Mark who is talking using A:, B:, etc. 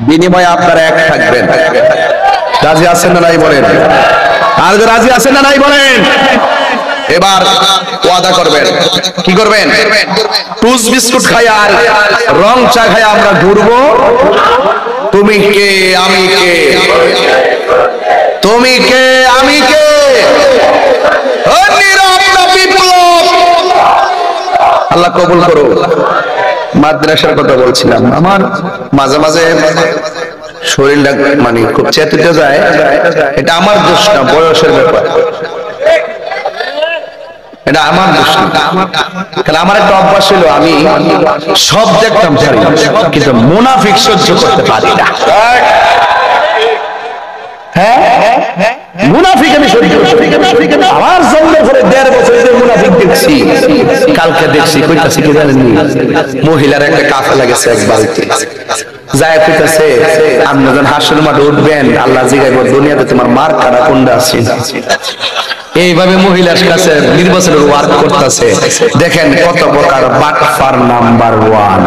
A: বিনিময়ে আপনারা এক থাকবেন। রাজি আছেন না নাই বলেন? আর রাজি আছেন না নাই বলেন? এবার ওয়াদা করবেন। কি করবেন? টুস বিস্কুট খাই আর রং চা খাই আমরা ঘুরবো। তুমি কে আমি কে, তুমি কে আমি কে, বিপ্লব। আল্লাহ কবুল করো। মাদ্রাসার কথা বলছিলাম, আমার মাঝে মাঝে শরীরটা মানে খুব চেতিত যায়। এটা আমার দোষ না, বয়সের ব্যাপার। এটা আমার দোষ না, কারণ আমার একটা অভ্যাস ছিল, আমি সব দেখতাম পারি কিন্তু মুনাফিক সহ্য করতে পারি না। হ্যাঁ, মুনাফিক আমি সহ্য করতে পারি না। আমার জন্মের পরে 1.5 বছর ধরে মুনাফিক দেখছি। কালকে দেখছি কইতাছে কি জানেন, মহিলার একটা কাফেলা গেছে এক বাড়িতে, যায় কইতাছে আপনি যখন হাসর মাঠে উঠবেন আল্লাহ জিগাইব দুনিয়াতে তোমার মার কাটা কোনটা আছে। এইভাবে মহিলার কাছে নির্বাচনের ওয়ার্ক করতেছে। দেখেন কত প্রকার বাটফার নাম্বার 1।